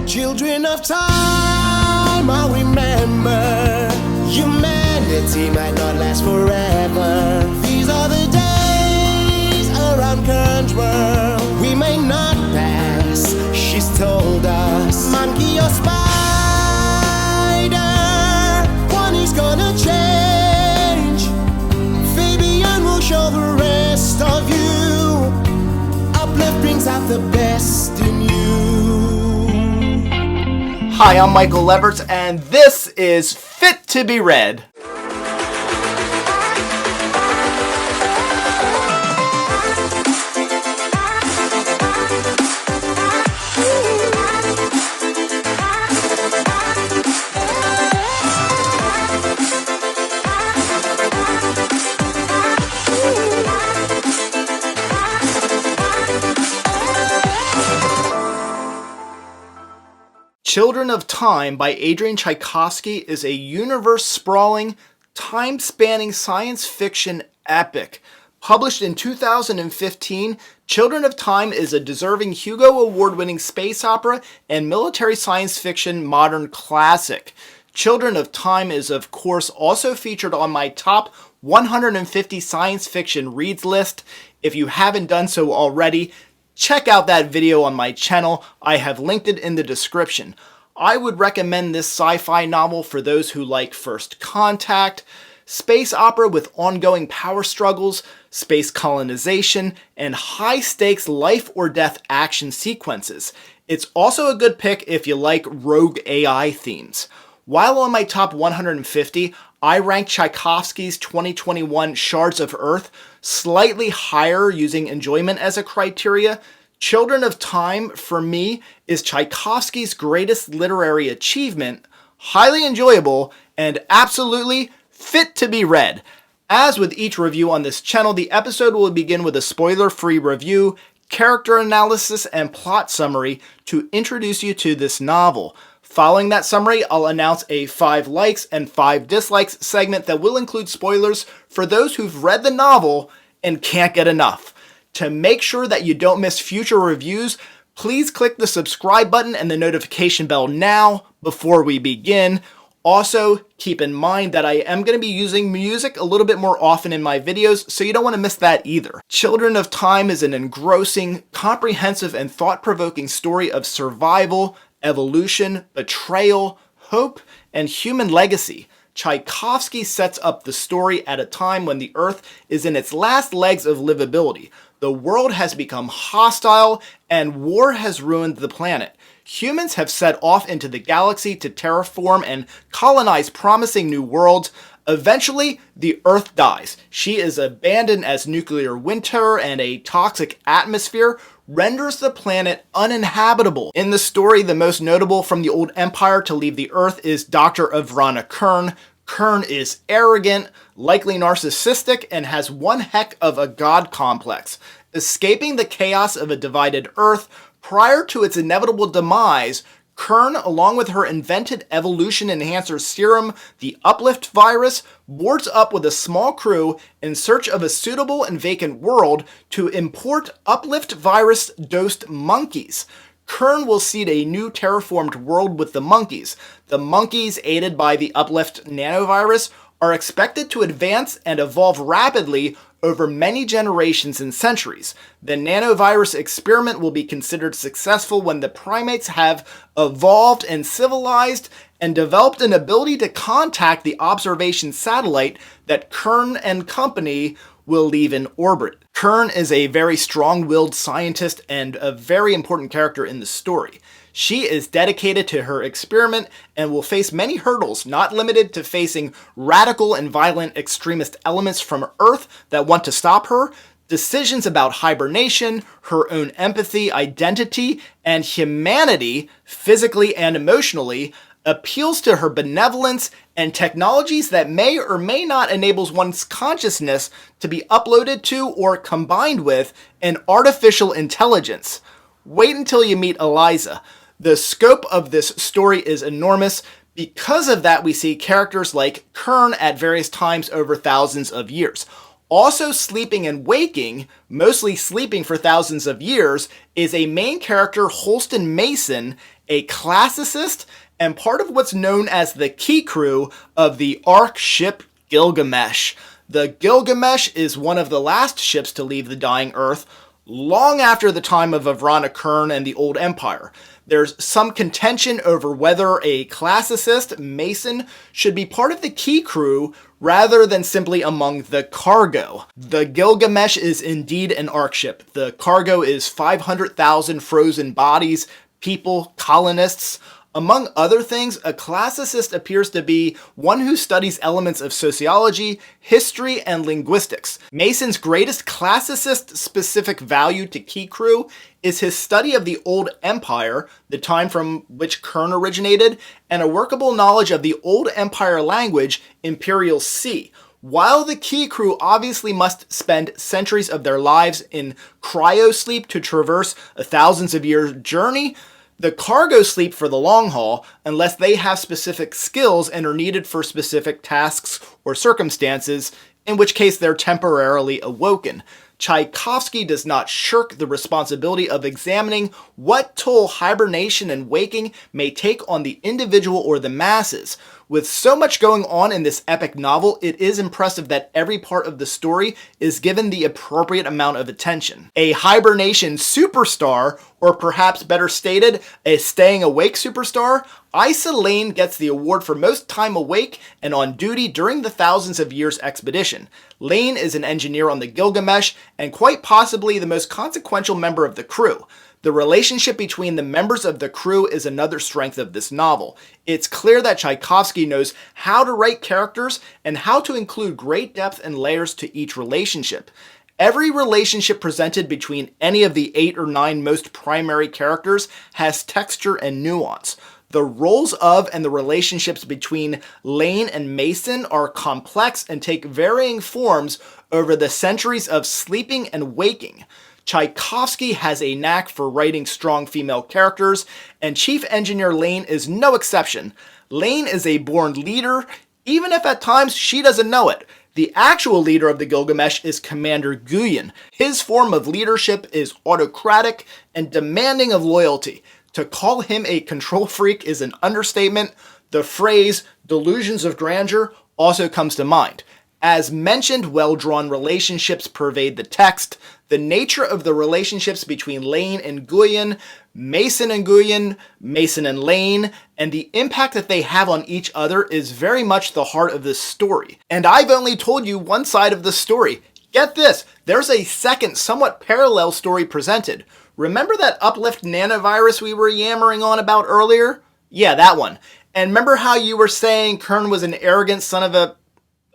Children of time, I'll remember. Humanity might not last forever. These are the days around Kern's world. We may not pass, she's told us. Monkey or spider, one is gonna change. Fabian will show the rest of you. Uplift brings out the best in you. Hi, I'm Michael Leverts, and this is Fit to be Read. Children of Time by Adrian Tchaikovsky is a universe-sprawling, time-spanning science fiction epic. Published in 2015, Children of Time is a deserving Hugo Award-winning space opera and military science fiction modern classic. Children of Time is, of course, also featured on my top 150 science fiction reads list. If you haven't done so already, check out that video on my channel. I have linked it in the description. I would recommend this sci-fi novel for those who like First Contact, space opera with ongoing power struggles, space colonization, and high-stakes life or death action sequences. It's also a good pick if you like rogue AI themes. While on my top 150, I ranked Tchaikovsky's 2021 Shards of Earth slightly higher using enjoyment as a criteria. Children of Time, for me, is Tchaikovsky's greatest literary achievement, highly enjoyable, and absolutely fit to be read. As with each review on this channel, the episode will begin with a spoiler-free review, character analysis, and plot summary to introduce you to this novel. Following that summary, I'll announce a 5 likes and 5 dislikes segment that will include spoilers for those who've read the novel and can't get enough. To make sure that you don't miss future reviews, please click the subscribe button and the notification bell now before we begin. Also, keep in mind that I am going to be using music a little bit more often in my videos, so you don't want to miss that either. Children of Time is an engrossing, comprehensive, and thought-provoking story of survival, evolution, betrayal, hope, and human legacy. Tchaikovsky sets up the story at a time when the Earth is in its last legs of livability. The world has become hostile, and war has ruined the planet. Humans have set off into the galaxy to terraform and colonize promising new worlds. Eventually, the Earth dies. She is abandoned as nuclear winter, and a toxic atmosphere renders the planet uninhabitable. In the story, the most notable from the old empire to leave the Earth is Dr. Avrana Kern. Kern is arrogant, likely narcissistic, and has one heck of a god complex. Escaping the chaos of a divided Earth prior to its inevitable demise, Kern, along with her invented evolution enhancer serum, the Uplift virus, boards up with a small crew in search of a suitable and vacant world to import Uplift virus-dosed monkeys. Kern will seed a new terraformed world with the monkeys. The monkeys, aided by the Uplift nanovirus, are expected to advance and evolve rapidly over many generations and centuries. The nanovirus experiment will be considered successful when the primates have evolved and civilized and developed an ability to contact the observation satellite that Kern and company will leave in orbit. Kern is a very strong-willed scientist and a very important character in the story. She is dedicated to her experiment and will face many hurdles, not limited to facing radical and violent extremist elements from Earth that want to stop her, decisions about hibernation, her own empathy, identity, and humanity, physically and emotionally, appeals to her benevolence, and technologies that may or may not enable one's consciousness to be uploaded to or combined with an artificial intelligence. Wait until you meet Eliza. The scope of this story is enormous. Because of that, we see characters like Kern at various times over thousands of years. Also sleeping and waking, mostly sleeping for thousands of years, is a main character, Holston Mason, a classicist and part of what's known as the key crew of the Ark ship Gilgamesh. The Gilgamesh is one of the last ships to leave the dying Earth, long after the time of Avrana Kern and the Old Empire. There's some contention over whether a classicist, Mason, should be part of the key crew rather than simply among the cargo. The Gilgamesh is indeed an Ark ship. The cargo is 500,000 frozen bodies, people, colonists. Among other things, a classicist appears to be one who studies elements of sociology, history, and linguistics. Mason's greatest classicist-specific value to key crew is his study of the Old Empire, the time from which Kern originated, and a workable knowledge of the Old Empire language, Imperial C. While the key crew obviously must spend centuries of their lives in cryosleep to traverse a thousands of year journey, the cargo sleep for the long haul unless they have specific skills and are needed for specific tasks or circumstances, in which case they're temporarily awoken. Tchaikovsky does not shirk the responsibility of examining what toll hibernation and waking may take on the individual or the masses. With so much going on in this epic novel, it is impressive that every part of the story is given the appropriate amount of attention. A hibernation superstar, or perhaps better stated, a staying awake superstar, Isa Lane gets the award for most time awake and on duty during the thousands of years expedition. Lane is an engineer on the Gilgamesh and quite possibly the most consequential member of the crew. The relationship between the members of the crew is another strength of this novel. It's clear that Tchaikovsky knows how to write characters and how to include great depth and layers to each relationship. Every relationship presented between any of the 8 or 9 most primary characters has texture and nuance. The roles of and the relationships between Lane and Mason are complex and take varying forms over the centuries of sleeping and waking. Tchaikovsky has a knack for writing strong female characters, and Chief Engineer Lane is no exception. Lane is a born leader, even if at times she doesn't know it. The actual leader of the Gilgamesh is Commander Guyon. His form of leadership is autocratic and demanding of loyalty. To call him a control freak is an understatement. The phrase delusions of grandeur also comes to mind. As mentioned, well-drawn relationships pervade the text. The nature of the relationships between Lane and Guyon, Mason and Lane, and the impact that they have on each other is very much the heart of this story. And I've only told you one side of the story. Get this, there's a second, somewhat parallel story presented. Remember that uplift nanovirus we were yammering on about earlier? Yeah, that one. And remember how you were saying Kern was an arrogant son of a...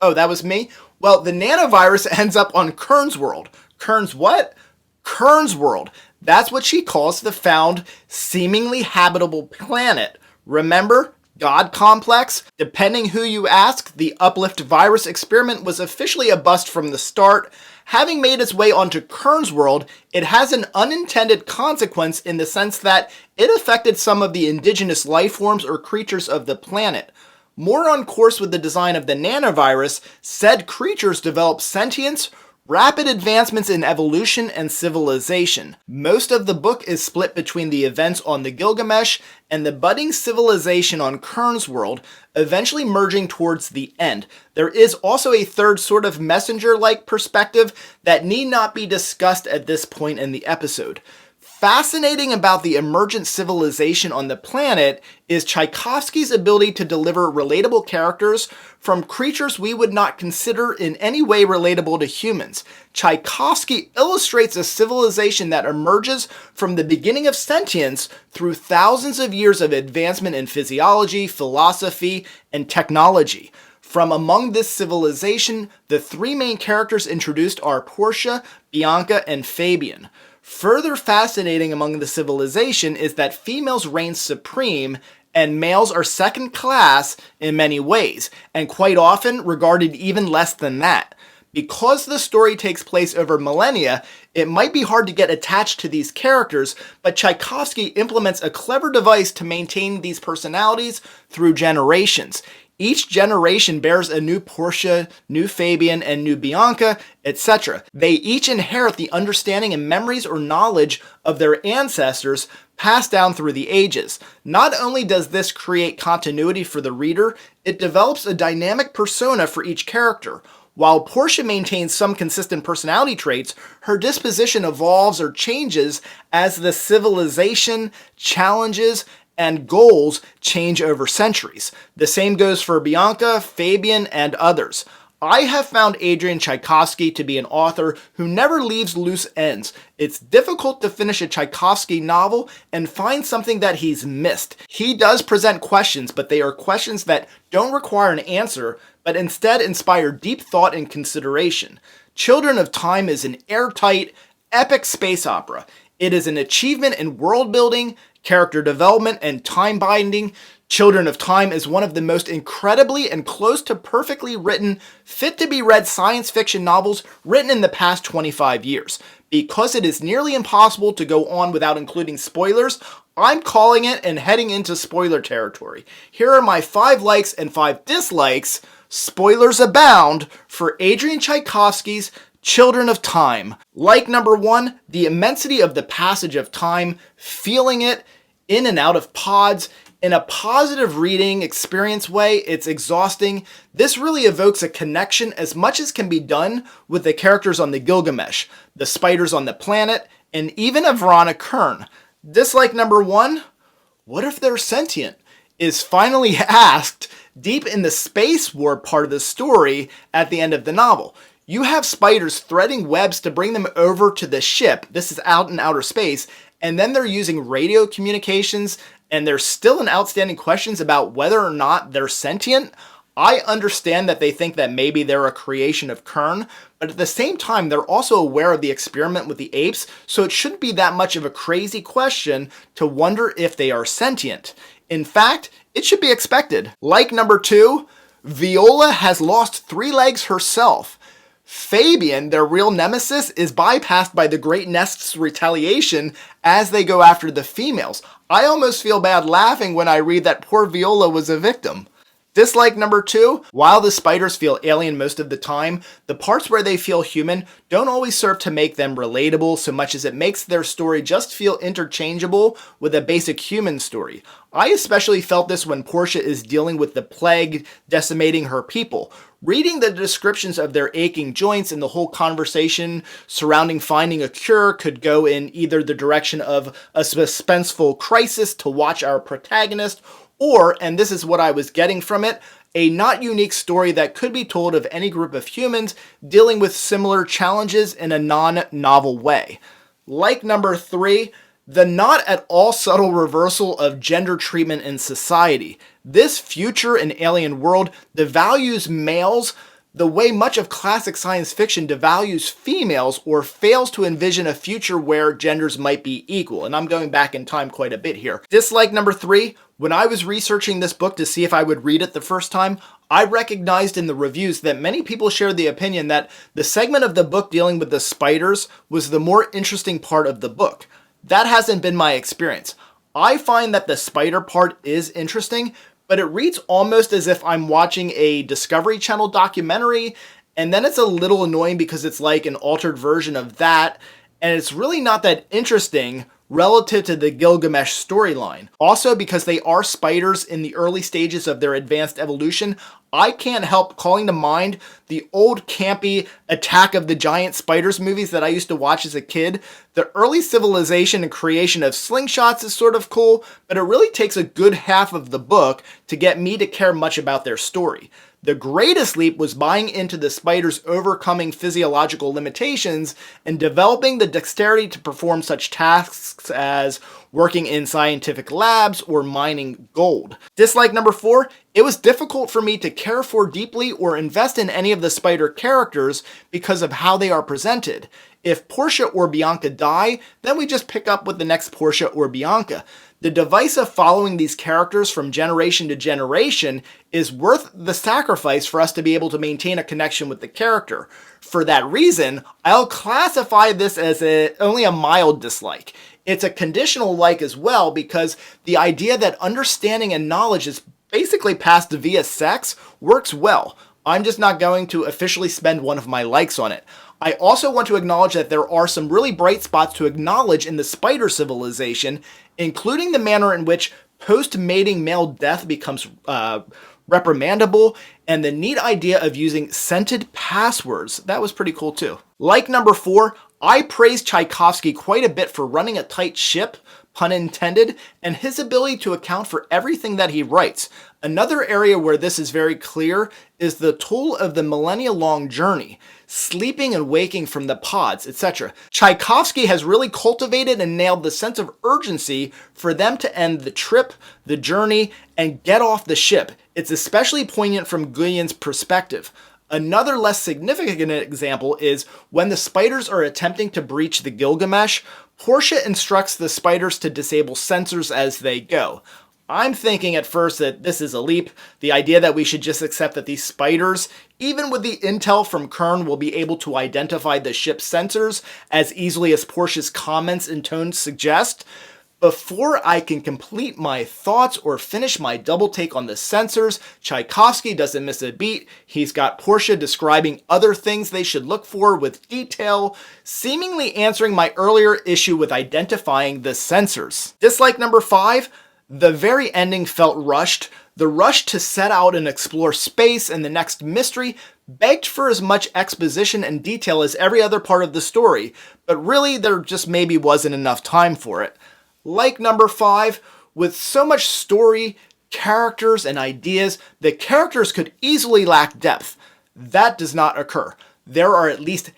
Oh, that was me? Well, the nanovirus ends up on Kern's world. Kern's what? Kern's world. That's what she calls the found, seemingly habitable planet. Remember? God complex? Depending who you ask, the uplift virus experiment was officially a bust from the start. Having made its way onto Kern's world, it has an unintended consequence in the sense that it affected some of the indigenous life forms or creatures of the planet. More on course with the design of the nanovirus, said creatures develop sentience, rapid advancements in evolution and civilization. Most of the book is split between the events on the Gilgamesh and the budding civilization on Kern's world, eventually merging towards the end. There is also a third sort of messenger-like perspective that need not be discussed at this point in the episode. Fascinating about the emergent civilization on the planet is Tchaikovsky's ability to deliver relatable characters from creatures we would not consider in any way relatable to humans. Tchaikovsky illustrates a civilization that emerges from the beginning of sentience through thousands of years of advancement in physiology, philosophy, and technology. From among this civilization, the 3 main characters introduced are Portia, Bianca, and Fabian. Further fascinating among the civilization is that females reign supreme and males are second class in many ways, and quite often regarded even less than that. Because the story takes place over millennia, it might be hard to get attached to these characters, but Tchaikovsky implements a clever device to maintain these personalities through generations. Each generation bears a new Portia, new Fabian, and new Bianca, etc. They each inherit the understanding and memories or knowledge of their ancestors passed down through the ages. Not only does this create continuity for the reader, it develops a dynamic persona for each character. While Portia maintains some consistent personality traits, her disposition evolves or changes as the civilization, challenges, and goals change over centuries. The same goes for Bianca, Fabian, and others. I have found Adrian Tchaikovsky to be an author who never leaves loose ends. It's difficult to finish a Tchaikovsky novel and find something that he's missed. He does present questions, but they are questions that don't require an answer, but instead inspire deep thought and consideration. Children of Time is an airtight, epic space opera. It is an achievement in world building, character development, and time binding. Children of Time is one of the most incredibly and close to perfectly written, fit-to-be-read science fiction novels written in the past 25 years. Because it is nearly impossible to go on without including spoilers, I'm calling it and heading into spoiler territory. Here are my 5 likes and 5 dislikes, spoilers abound, for Adrian Tchaikovsky's Children of Time. Like number 1, the immensity of the passage of time, feeling it in and out of pods. In a positive reading experience way, it's exhausting. This really evokes a connection as much as can be done with the characters on the Gilgamesh, the spiders on the planet, and even a Verona Kern. Dislike number 1, what if they're sentient? Is finally asked deep in the space war part of the story at the end of the novel. You have spiders threading webs to bring them over to the ship. This is out in outer space. And then they're using radio communications, and there's still an outstanding questions about whether or not they're sentient. I understand that they think that maybe they're a creation of Kern, but at the same time, they're also aware of the experiment with the apes, so it shouldn't be that much of a crazy question to wonder if they are sentient. In fact, it should be expected. Like number 2, Viola has lost 3 legs herself. Fabian, their real nemesis, is bypassed by the Great Nest's retaliation as they go after the females. I almost feel bad laughing when I read that poor Viola was a victim. Dislike number 2, while the spiders feel alien most of the time, the parts where they feel human don't always serve to make them relatable so much as it makes their story just feel interchangeable with a basic human story. I especially felt this when Portia is dealing with the plague decimating her people. Reading the descriptions of their aching joints and the whole conversation surrounding finding a cure could go in either the direction of a suspenseful crisis to watch our protagonist, or, and this is what I was getting from it, a not unique story that could be told of any group of humans dealing with similar challenges in a non-novel way. Like number 3, the not at all subtle reversal of gender treatment in society. This future and alien world devalues males the way much of classic science fiction devalues females or fails to envision a future where genders might be equal. And I'm going back in time quite a bit here. Dislike number 3, when I was researching this book to see if I would read it the first time, I recognized in the reviews that many people shared the opinion that the segment of the book dealing with the spiders was the more interesting part of the book. That hasn't been my experience. I find that the spider part is interesting, but it reads almost as if I'm watching a Discovery Channel documentary, and then it's a little annoying because it's like an altered version of that, and it's really not that interesting relative to the Gilgamesh storyline. Also, because they are spiders in the early stages of their advanced evolution, I can't help calling to mind the old campy Attack of the Giant Spiders movies that I used to watch as a kid. The early civilization and creation of slingshots is sort of cool, but it really takes a good half of the book to get me to care much about their story. The greatest leap was buying into the spiders overcoming physiological limitations and developing the dexterity to perform such tasks as working in scientific labs or mining gold. Dislike number 4, it was difficult for me to care for deeply or invest in any of the spider characters because of how they are presented. If Portia or Bianca die, then we just pick up with the next Portia or Bianca. The device of following these characters from generation to generation is worth the sacrifice for us to be able to maintain a connection with the character. For that reason, I'll classify this as only a mild dislike. It's a conditional like as well because the idea that understanding and knowledge is basically passed via sex works well. I'm just not going to officially spend one of my likes on it. I also want to acknowledge that there are some really bright spots to acknowledge in the spider civilization, including the manner in which post-mating male death becomes reprimandable, and the neat idea of using scented passwords. That was pretty cool too. Like number 4, I praise Tchaikovsky quite a bit for running a tight ship, pun intended, and his ability to account for everything that he writes. Another area where this is very clear is the toll of the millennia-long journey, sleeping and waking from the pods, etc. Tchaikovsky has really cultivated and nailed the sense of urgency for them to end the trip, the journey, and get off the ship. It's especially poignant from Guyon's perspective. Another less significant example is when the spiders are attempting to breach the Gilgamesh, Portia instructs the spiders to disable sensors as they go. I'm thinking at first that this is a leap, the idea that we should just accept that these spiders, even with the intel from Kern, will be able to identify the ship's sensors as easily as Portia's comments and tones suggest. Before I can complete my thoughts or finish my double take on the sensors, Tchaikovsky doesn't miss a beat. He's got Portia describing other things they should look for with detail, seemingly answering my earlier issue with identifying the sensors. Dislike number 5, the very ending felt rushed. The rush to set out and explore space and the next mystery begged for as much exposition and detail as every other part of the story, but really there just maybe wasn't enough time for it. Like number 5, with so much story, characters, and ideas, the characters could easily lack depth. That does not occur. There are at least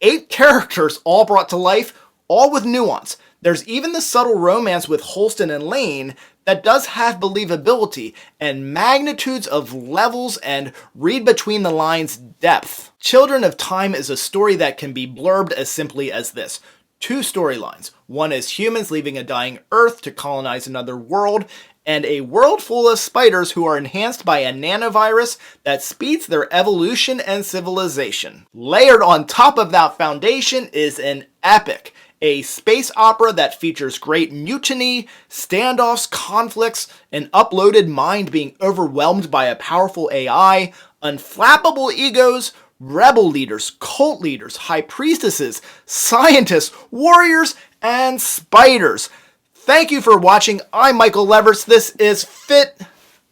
8 characters all brought to life, all with nuance. There's even the subtle romance with Holston and Lane that does have believability and magnitudes of levels and read between the lines depth. Children of Time is a story that can be blurbed as simply as this. 2 storylines. One is humans leaving a dying Earth to colonize another world, and a world full of spiders who are enhanced by a nanovirus that speeds their evolution and civilization. Layered on top of that foundation is an epic, a space opera that features great mutiny, standoffs, conflicts, an uploaded mind being overwhelmed by a powerful AI, unflappable egos, rebel leaders, cult leaders, high priestesses, scientists, warriors, and spiders. Thank you for watching. I'm Michael Levers. This is Fit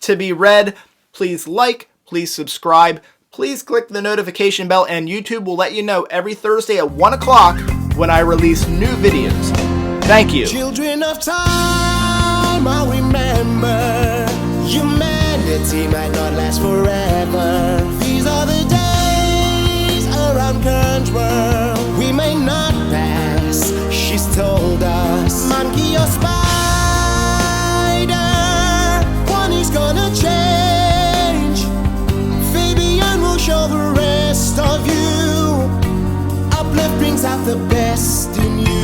to be Read. Please like, please subscribe, please click the notification bell, and YouTube will let you know every Thursday at 1 o'clock when I release new videos. Thank you. Children of time, I remember humanity might not last forever. These are the days around Kern's world. We may not pass, she's told us. Monkey or spider, one is gonna change. Fabian will show the rest of you. Uplift brings out the best in you.